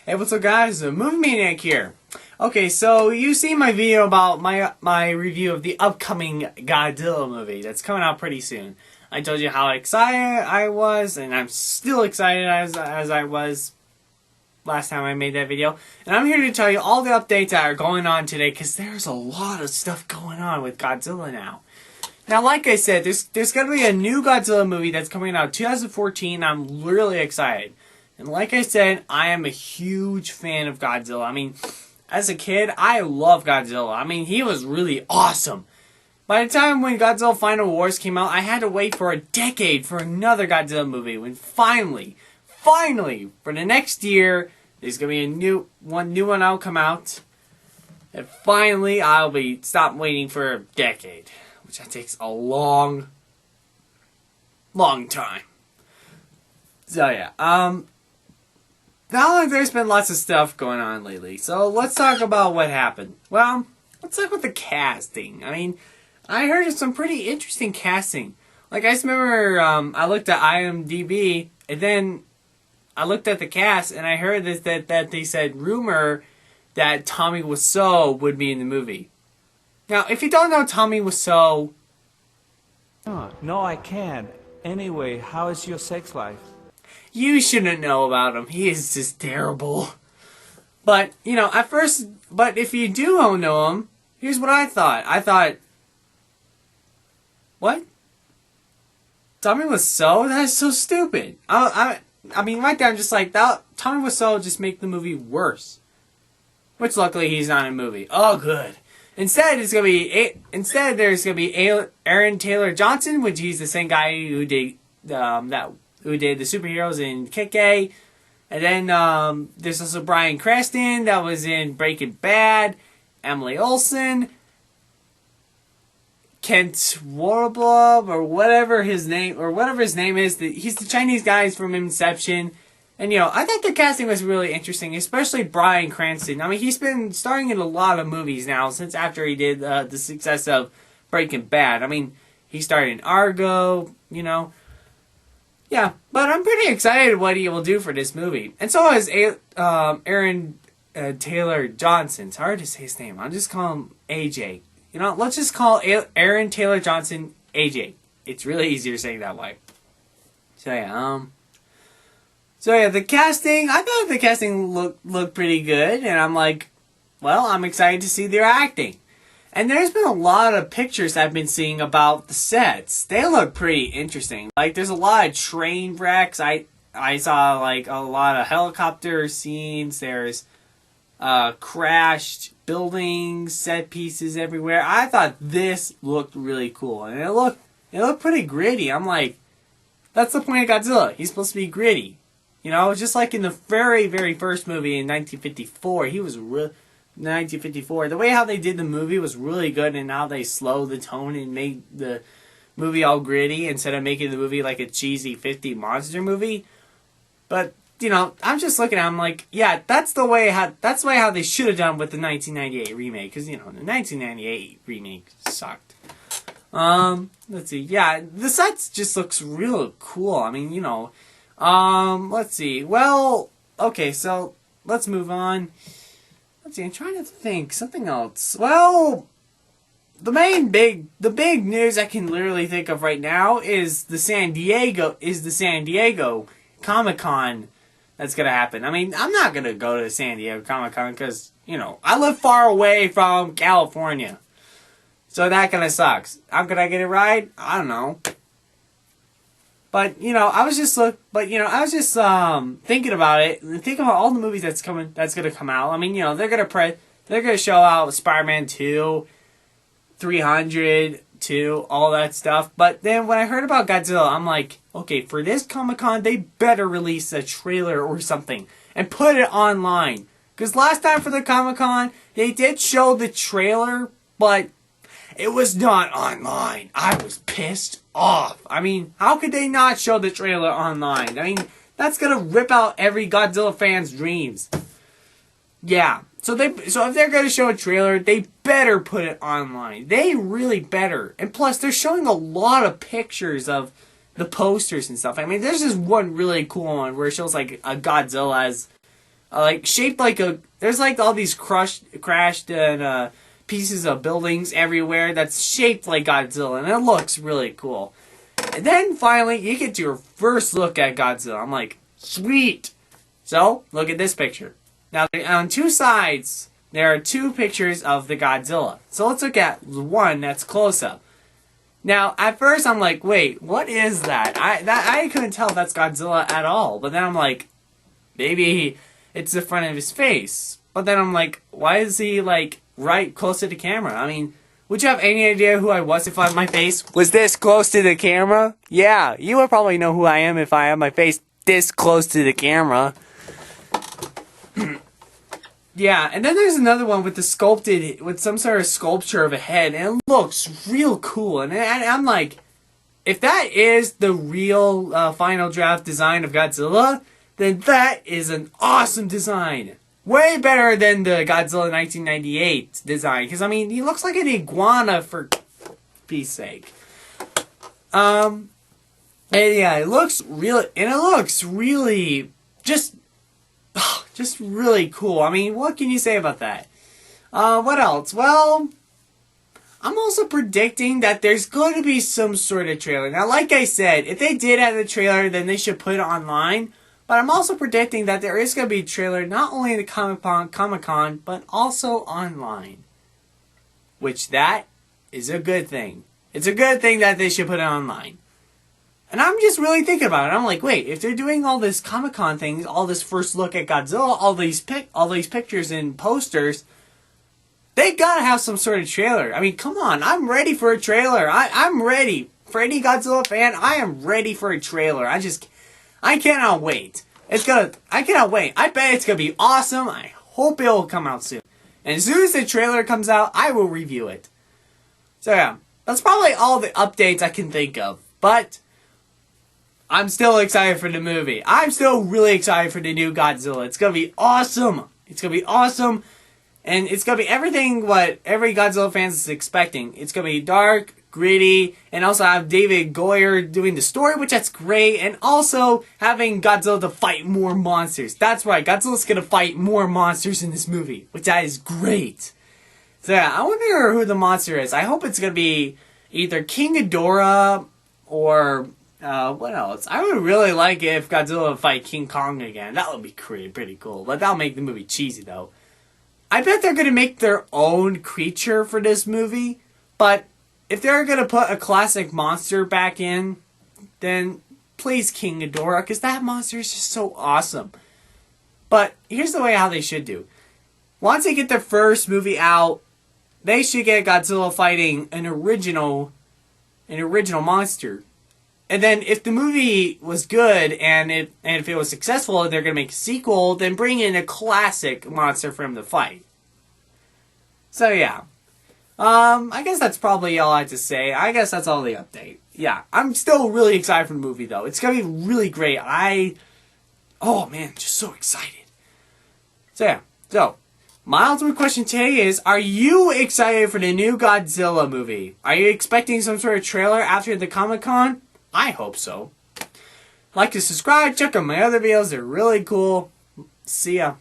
Hey, what's up guys? Movie Maniac here. Okay, so you see my video about my review of the upcoming Godzilla movie that's coming out pretty soon. I told you how excited I was, and I'm still excited as I was last time I made that video. And I'm here to tell you all the updates that are going on today, because there's a lot of stuff going on with Godzilla now. Now, like I said, there's going to be a new Godzilla movie that's coming out 2014. I'm really excited. And like I said, I am a huge fan of Godzilla. I mean, as a kid, I love Godzilla. I mean, he was really awesome. By the time when Godzilla Final Wars came out, I had to wait for a decade for another Godzilla movie. When finally, for the next year, there's going to be a new one out come out. And finally, I'll be stopped waiting for a decade. Which that takes a long time. So yeah, now there's been lots of stuff going on lately, so let's talk about what happened. Well, let's talk about the casting. I mean, I heard of some pretty interesting casting. Like, I just remember I looked at IMDb, and then I looked at the cast, and I heard that they said rumor that Tommy Wiseau would be in the movie. Now, if you don't know Tommy Wiseau... No, I can't. Anyway, how is your sex life? You shouldn't know about him. He is just terrible. But, you know, at first... But if you do know him, here's what I thought. I thought... What? Tommy Wiseau? That is so stupid. I mean, right there, I'm just like, Tommy Wiseau just make the movie worse. Which, luckily, he's not in a movie. Oh, good. Instead, there's gonna be Aaron Taylor Johnson, which he's the same guy who did the superheroes in Kick-A. And then there's also Bryan Cranston that was in Breaking Bad, Emily Olsen, Kent Warblub, or whatever his name is. He's the Chinese guy from Inception. And, you know, I thought the casting was really interesting, especially Bryan Cranston. I mean, he's been starring in a lot of movies now since after he did the success of Breaking Bad. I mean, he starred in Argo, you know. Yeah, but I'm pretty excited what he will do for this movie. And so is Aaron Taylor Johnson. It's hard to say his name. I'll just call him AJ. You know, let's just call Aaron Taylor Johnson AJ. It's really easier saying that way. So, yeah, So yeah, the casting, I thought the casting looked pretty good, and I'm like, well, I'm excited to see their acting. And there's been a lot of pictures I've been seeing about the sets. They look pretty interesting. Like, there's a lot of train wrecks. I saw, like, a lot of helicopter scenes. There's crashed buildings, set pieces everywhere. I thought this looked really cool, and it looked pretty gritty. I'm like, that's the point of Godzilla. He's supposed to be gritty. You know, just like in the very, very first movie in 1954, 1954. The way how they did the movie was really good, and how they slowed the tone and made the movie all gritty instead of making the movie like a cheesy 50 monster movie. But, you know, I'm just looking at it, I'm like, yeah, that's the way how they should have done with the 1998 remake, because, you know, the 1998 remake sucked. Let's see. Yeah, the sets just looks real cool. I mean, you know, let's see. Well, okay, so let's move on. Let's see, I'm trying to think. Something else. Well, the big news I can literally think of right now is the San Diego Comic-Con that's gonna happen. I mean, I'm not gonna go to San Diego Comic-Con because, you know, I live far away from California. So that kinda sucks. How could I get a ride? I don't know. But, you know, I was just thinking about it, and thinking about all the movies that's gonna come out. I mean, you know, they're gonna show out Spider-Man 2, 300, 2, all that stuff. But then when I heard about Godzilla, I'm like, okay, for this Comic-Con, they better release a trailer or something and put it online. Because last time for the Comic-Con, they did show the trailer, but it was not online. I was pissed off. I mean, how could they not show the trailer online? I mean, that's gonna rip out every Godzilla fan's dreams. Yeah. So if they're gonna show a trailer, they better put it online. They really better. And plus, they're showing a lot of pictures of the posters and stuff. I mean, there's this one really cool one where it shows like a Godzilla as like shaped like a. There's like all these crashed and pieces of buildings everywhere that's shaped like Godzilla, and it looks really cool. And then finally, you get your first look at Godzilla. I'm like, sweet. So look at this picture. Now on two sides, there are two pictures of the Godzilla. So let's look at one that's close up. Now, at first, I'm like, wait, what is that? I couldn't tell if that's Godzilla at all. But then I'm like, maybe it's the front of his face. But then I'm like, why is he, like, right close to the camera? I mean, would you have any idea who I was if my face was this close to the camera? Yeah, you would probably know who I am if I had my face this close to the camera. Yeah, and then there's another one with with some sort of sculpture of a head, and it looks real cool. And I'm like, if that is the real final draft design of Godzilla, then that is an awesome design. Way better than the Godzilla 1998 design, because I mean, he looks like an iguana for peace sake. And yeah, it looks really just really cool. I mean, what can you say about that? What else? Well, I'm also predicting that there's going to be some sort of trailer. Now, like I said, if they did have the trailer, then they should put it online. But I'm also predicting that there is going to be a trailer not only in the Comic-Con, but also online. Which that is a good thing. It's a good thing that they should put it online. And I'm just really thinking about it. I'm like, wait, if they're doing all this Comic-Con things, all this first look at Godzilla, all these pictures and posters, they gotta have some sort of trailer. I mean, come on, I'm ready for a trailer. I'm ready. For any Godzilla fan, I am ready for a trailer. I cannot wait. I cannot wait. I bet it's gonna be awesome. I hope it will come out soon. And as soon as the trailer comes out, I will review it. So yeah, that's probably all the updates I can think of. But I'm still excited for the movie. I'm still really excited for the new Godzilla. It's gonna be awesome. It's gonna be awesome. And it's gonna be everything what every Godzilla fan is expecting. It's gonna be dark, gritty, and also have David Goyer doing the story, which that's great. And also having Godzilla to fight more monsters. That's right, Godzilla's gonna fight more monsters in this movie, which that is great. So yeah, I wonder who the monster is. I hope it's gonna be either King Ghidorah or what else? I would really like it if Godzilla would fight King Kong again. That would be pretty cool. But that'll make the movie cheesy, though. I bet they're going to make their own creature for this movie. But if they're going to put a classic monster back in, then please King Ghidorah, because that monster is just so awesome. But here's the way how they should do. Once they get their first movie out, they should get Godzilla fighting an original monster. And then if the movie was good and if it was successful and they're going to make a sequel, then bring in a classic monster for him to fight. So yeah. I guess that's probably all I have to say. I guess that's all the update. Yeah, I'm still really excited for the movie though. It's going to be really great. Oh man, just so excited. So yeah. So, my ultimate question today is, are you excited for the new Godzilla movie? Are you expecting some sort of trailer after the Comic-Con? I hope so. Like to subscribe, check out my other videos, they're really cool. See ya.